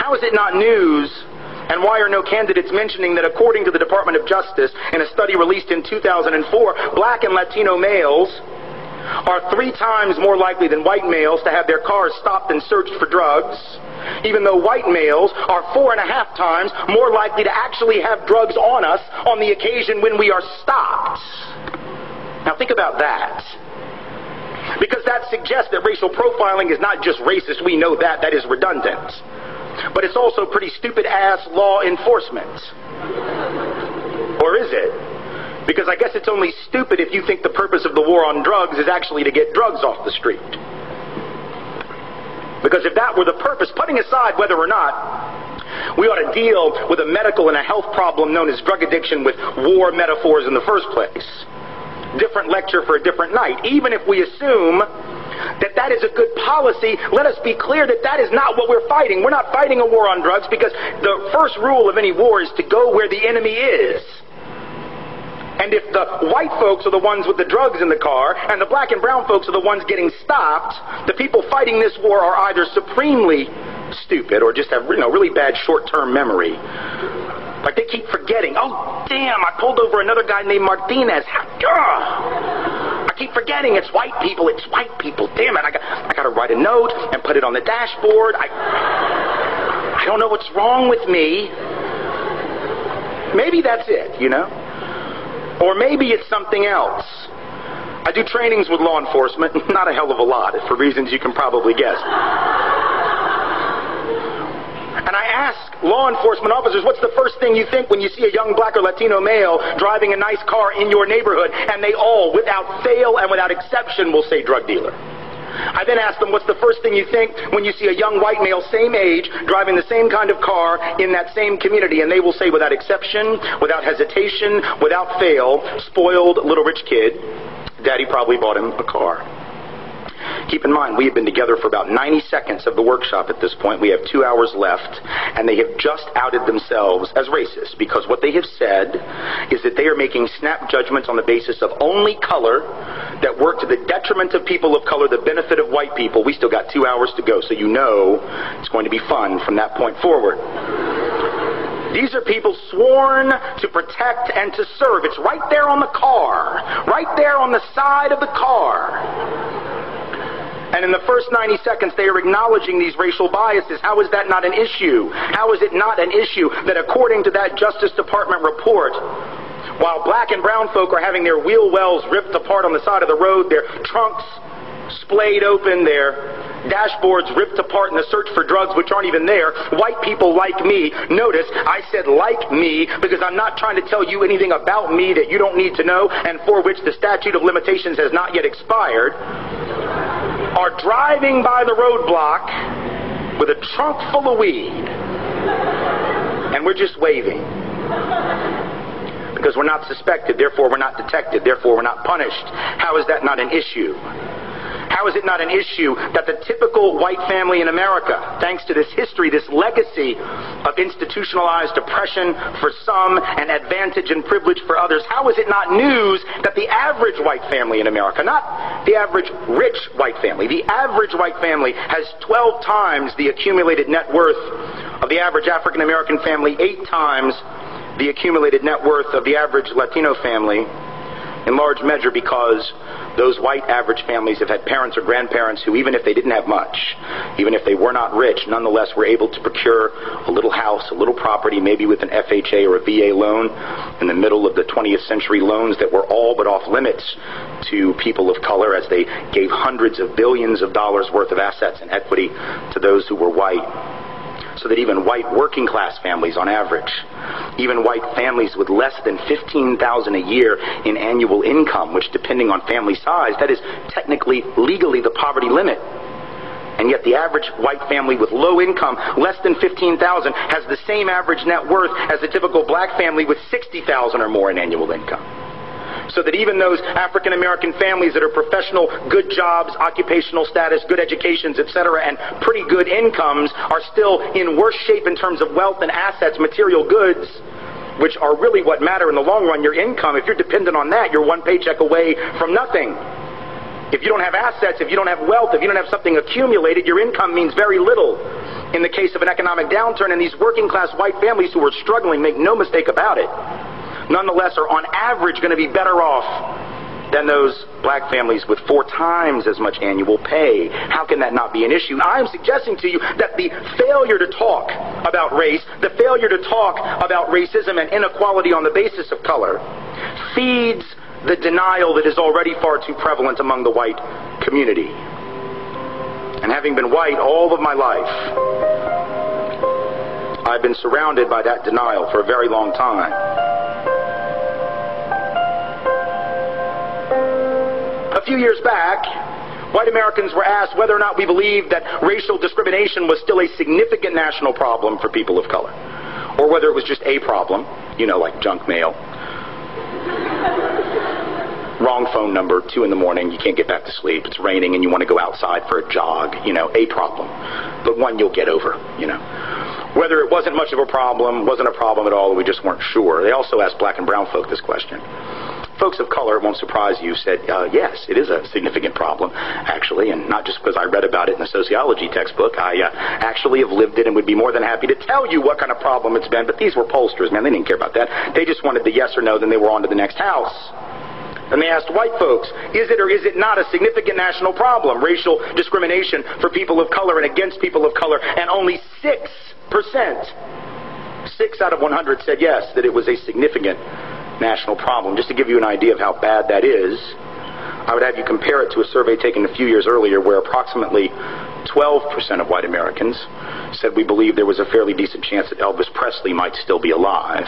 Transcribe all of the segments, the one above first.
How is it not news? And why are no candidates mentioning that according to the Department of Justice, in a study released in 2004, black and Latino males are 3 times more likely than white males to have their cars stopped and searched for drugs, even though white males are 4.5 times more likely to actually have drugs on us on the occasion when we are stopped. Now think about that. Because that suggests that racial profiling is not just racist. We know that. That is redundant. But it's also pretty stupid-ass law enforcement. Or is it? Because I guess it's only stupid if you think the purpose of the war on drugs is actually to get drugs off the street. Because if that were the purpose, putting aside whether or not we ought to deal with a medical and a health problem known as drug addiction with war metaphors in the first place. Different lecture for a different night. Even if we assume that that is a good policy, let us be clear that that is not what we're fighting. We're not fighting a war on drugs because the first rule of any war is to go where the enemy is. And if the white folks are the ones with the drugs in the car and the black and brown folks are the ones getting stopped, the people fighting this war are either supremely stupid or just have, really bad short-term memory. Like they keep forgetting, oh damn, I pulled over another guy named Martinez. I keep forgetting it's white people, damn it, I got to write a note and put it on the dashboard. I don't know what's wrong with me. Maybe that's it, Or maybe it's something else. I do trainings with law enforcement, not a hell of a lot, for reasons you can probably guess. And I ask law enforcement officers, what's the first thing you think when you see a young black or Latino male driving a nice car in your neighborhood? And they all, without fail and without exception, will say drug dealer. I then ask them, what's the first thing you think when you see a young white male, same age, driving the same kind of car in that same community? And they will say, without exception, without hesitation, without fail, spoiled little rich kid, daddy probably bought him a car. Keep in mind, we have been together for about 90 seconds of the workshop at this point. We have 2 hours left, and they have just outed themselves as racist, because what they have said is that they are making snap judgments on the basis of only color that work to the detriment of people of color, the benefit of white people. We still got 2 hours to go, so it's going to be fun from that point forward. These are people sworn to protect and to serve. It's right there on the car, right there on the side of the car. And in the first 90 seconds, they are acknowledging these racial biases. How is that not an issue? How is it not an issue that according to that Justice Department report, while black and brown folk are having their wheel wells ripped apart on the side of the road, their trunks splayed open, their dashboards ripped apart in the search for drugs which aren't even there, white people like me, notice I said like me because I'm not trying to tell you anything about me that you don't need to know and for which the statute of limitations has not yet expired, are driving by the roadblock with a trunk full of weed. And we're just waving. Because we're not suspected, therefore we're not detected, therefore we're not punished. How is that not an issue? How is it not an issue that the typical white family in America, thanks to this history, this legacy of institutionalized oppression for some and advantage and privilege for others, how is it not news that the average white family in America, not the average rich white family, the average white family has 12 times the accumulated net worth of the average African American family, 8 times the accumulated net worth of the average Latino family, in large measure because those white average families have had parents or grandparents who, even if they didn't have much, even if they were not rich, nonetheless were able to procure a little house, a little property, maybe with an FHA or a VA loan in the middle of the 20th century, loans that were all but off limits to people of color as they gave hundreds of billions of dollars worth of assets and equity to those who were white. So that even white working class families on average, even white families with less than $15,000 a year in annual income, which depending on family size, that is technically legally the poverty limit. And yet the average white family with low income, less than $15,000, has the same average net worth as the typical black family with $60,000 or more in annual income. So that even those African American families that are professional, good jobs, occupational status, good educations, etc., and pretty good incomes are still in worse shape in terms of wealth and assets, material goods, which are really what matter in the long run. Your income, if you're dependent on that, you're one paycheck away from nothing. If you don't have assets, if you don't have wealth, if you don't have something accumulated, your income means very little. in the case of an economic downturn, and these working class white families who are struggling, make no mistake about it, nonetheless are on average going to be better off than those black families with 4 times as much annual pay. How can that not be an issue? I am suggesting to you that the failure to talk about race, the failure to talk about racism and inequality on the basis of color, feeds the denial that is already far too prevalent among the white community. And having been white all of my life, I've been surrounded by that denial for a very long time. A few years back, white Americans were asked whether or not we believed that racial discrimination was still a significant national problem for people of color, or whether it was just a problem, like junk mail. Wrong phone number, 2 in the morning, you can't get back to sleep, it's raining and you want to go outside for a jog, a problem. But one you'll get over, Whether it wasn't much of a problem, wasn't a problem at all, we just weren't sure. They also asked black and brown folk this question. Folks of color, it won't surprise you, said, yes, it is a significant problem, actually, and not just because I read about it in a sociology textbook. I actually have lived it and would be more than happy to tell you what kind of problem it's been, but these were pollsters, man, they didn't care about that. They just wanted the yes or no, then they were on to the next house. And they asked white folks, is it or is it not a significant national problem, racial discrimination for people of color and against people of color? And only 6%, 6 out of 100 said yes, that it was a significant national problem. Just to give you an idea of how bad that is, I would have you compare it to a survey taken a few years earlier where approximately 12% of white Americans said we believed there was a fairly decent chance that Elvis Presley might still be alive.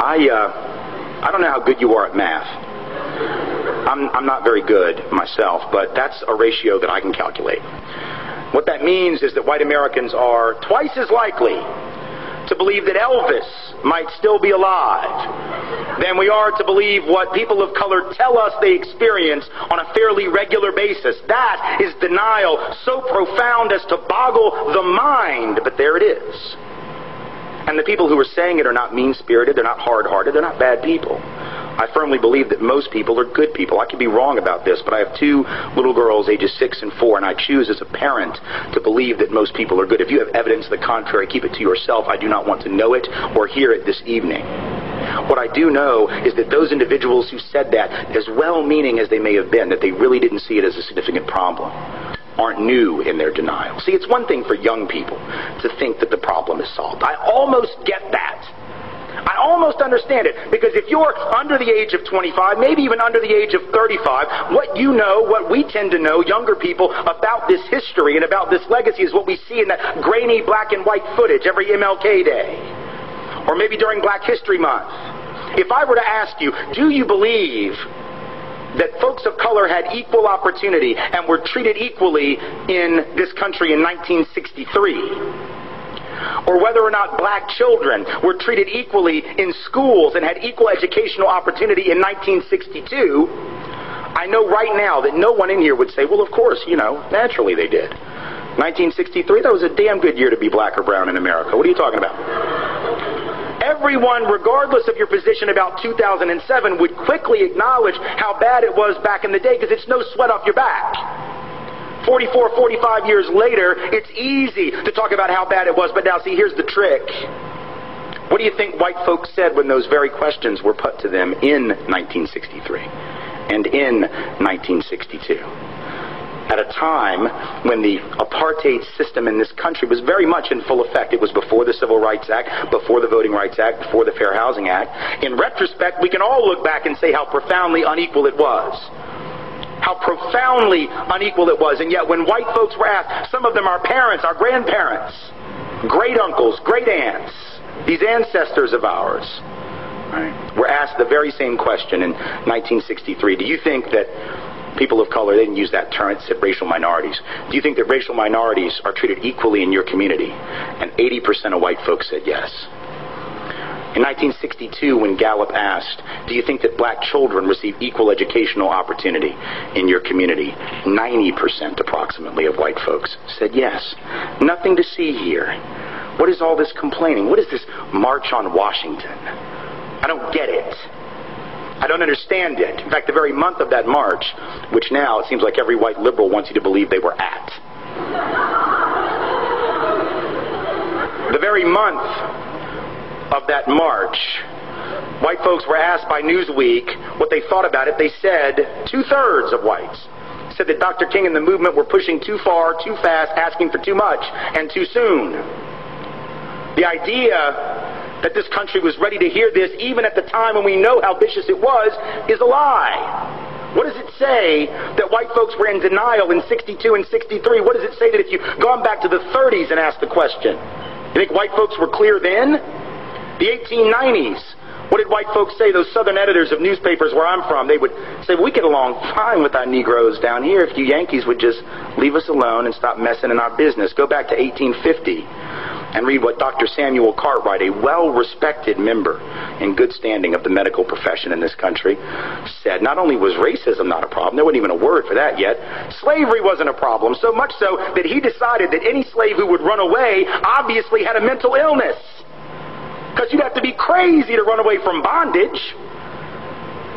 I don't know how good you are at math. I'm not very good myself, but that's a ratio that I can calculate. What that means is that white Americans are twice as likely to believe that Elvis might still be alive than we are to believe what people of color tell us they experience on a fairly regular basis. That is denial so profound as to boggle the mind, but there it is. And the people who are saying it are not mean-spirited, they're not hard-hearted, they're not bad people. I firmly believe that most people are good people. I could be wrong about this, but I have 2 little girls, ages 6 and 4, and I choose as a parent to believe that most people are good. If you have evidence to the contrary, keep it to yourself. I do not want to know it or hear it this evening. What I do know is that those individuals who said that, as well-meaning as they may have been, that they really didn't see it as a significant problem, aren't new in their denial. See, it's one thing for young people to think that the problem is solved. I almost get that. I almost understand it, because if you're under the age of 25, maybe even under the age of 35, what you know, what we tend to know, younger people, about this history and about this legacy is what we see in that grainy black and white footage every MLK Day, or maybe during Black History Month. If I were to ask you, do you believe that folks of color had equal opportunity and were treated equally in this country in 1963? Or whether or not black children were treated equally in schools and had equal educational opportunity in 1962, I know right now that no one in here would say, well, of course, naturally they did. 1963, that was a damn good year to be black or brown in America. What are you talking about? Everyone, regardless of your position about 2007, would quickly acknowledge how bad it was back in the day, because it's no sweat off your back. 44, 45 years later, it's easy to talk about how bad it was, but now see, here's the trick. What do you think white folks said when those very questions were put to them in 1963 and in 1962? At a time when the apartheid system in this country was very much in full effect. It was before the Civil Rights Act, before the Voting Rights Act, before the Fair Housing Act. In retrospect, we can all look back and say how profoundly unequal it was. How profoundly unequal it was. And yet when white folks were asked, some of them our parents, our grandparents, great uncles, great aunts, these ancestors of ours, right, were asked the very same question in 1963. Do you think that people of color, they didn't use that term, it said racial minorities. Do you think that racial minorities are treated equally in your community? And 80% of white folks said yes. In 1962, when Gallup asked, do you think that black children receive equal educational opportunity in your community? 90% approximately of white folks said yes. Nothing to see here. What is all this complaining? What is this March on Washington? I don't get it. I don't understand it. In fact, the very month of that march, which now it seems like every white liberal wants you to believe they were at. The very month of that march, white folks were asked by Newsweek what they thought about it. They said 2/3 of whites said that Dr. King and the movement were pushing too far, too fast, asking for too much, and too soon. The idea that this country was ready to hear this, even at the time when we know how vicious it was, is a lie. What does it say that white folks were in denial in 62 and 63? What does it say that if you've gone back to the 30s and asked the question? You think white folks were clear then? The 1890s. What did white folks say? Those southern editors of newspapers where I'm from, they would say, we get along fine with our Negroes down here if you Yankees would just leave us alone and stop messing in our business. Go back to 1850 and read what Dr. Samuel Cartwright, a well-respected member in good standing of the medical profession in this country, said. Not only was racism not a problem, there wasn't even a word for that yet, slavery wasn't a problem, so much so that he decided that any slave who would run away obviously had a mental illness. Because you'd have to be crazy to run away from bondage.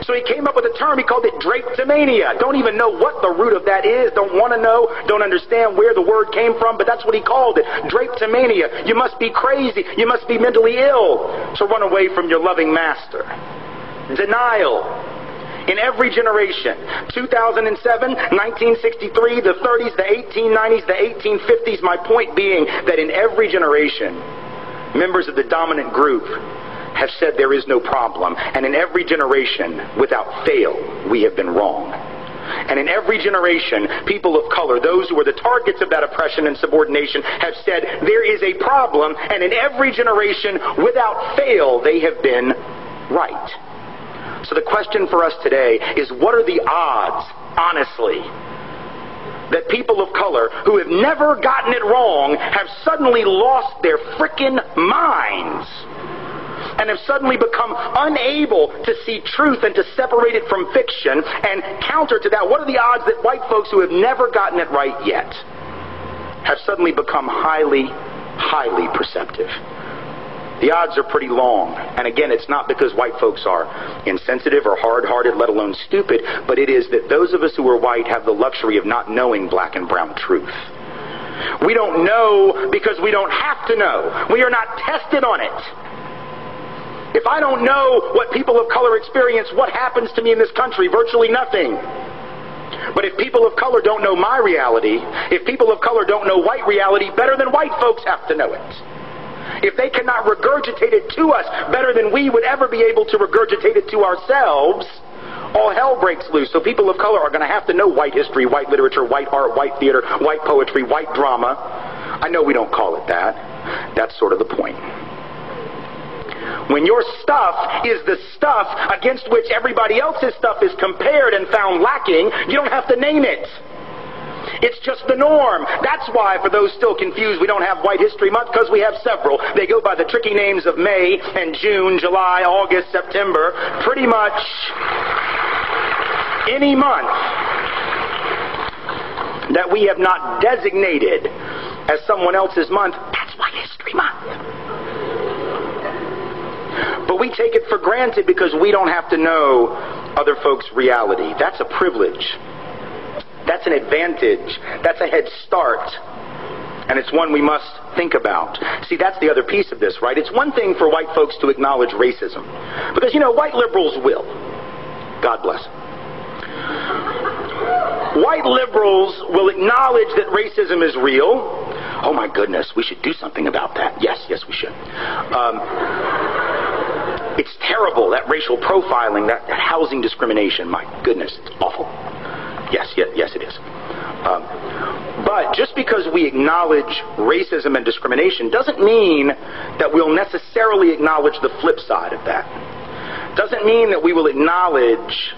So he came up with a term, he called it drapetomania. Don't even know what the root of that is, don't want to know, don't understand where the word came from, but that's what he called it, drapetomania. You must be crazy, you must be mentally ill to run away from your loving master. Denial. In every generation, 2007, 1963, the 30s, the 1890s, the 1850s, my point being that in every generation, members of the dominant group have said there is no problem. And in every generation, without fail, we have been wrong. And in every generation, people of color, those who are the targets of that oppression and subordination, have said there is a problem. And in every generation, without fail, they have been right. So the question for us today is, what are the odds, honestly, that people of color who have never gotten it wrong have suddenly lost their frickin' minds and have suddenly become unable to see truth and to separate it from fiction? And counter to that, what are the odds that white folks who have never gotten it right yet have suddenly become highly, highly perceptive? The odds are pretty long. And again, it's not because white folks are insensitive or hard-hearted, let alone stupid, but it is that those of us who are white have the luxury of not knowing black and brown truth. We don't know because we don't have to know. We are not tested on it. If I don't know what people of color experience, what happens to me in this country? Virtually nothing. But if people of color don't know my reality, if people of color don't know white reality better than white folks have to know it, if they cannot regurgitate it to us better than we would ever be able to regurgitate it to ourselves, all hell breaks loose. So people of color are going to have to know white history, white literature, white art, white theater, white poetry, white drama. I know we don't call it that. That's sort of the point. When your stuff is the stuff against which everybody else's stuff is compared and found lacking, you don't have to name it. It's just the norm. That's why, for those still confused, we don't have White History Month, because we have several. They go by the tricky names of May and June, July, August, September. Pretty much any month that we have not designated as someone else's month, that's White History Month. But we take it for granted because we don't have to know other folks' reality. That's a privilege. That's an advantage. That's a head start. And it's one we must think about. See, that's the other piece of this, right? It's one thing for white folks to acknowledge racism. Because, you know, white liberals will. God bless them. White liberals will acknowledge that racism is real. Oh my goodness, we should do something about that. Yes, we should. It's terrible, that racial profiling, that housing discrimination. My goodness, it's awful. Yes, it is. But just because we acknowledge racism and discrimination doesn't mean that we'll necessarily acknowledge the flip side of that. Doesn't mean that we will acknowledge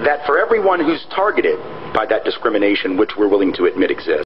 that for everyone who's targeted by that discrimination, which we're willing to admit exists,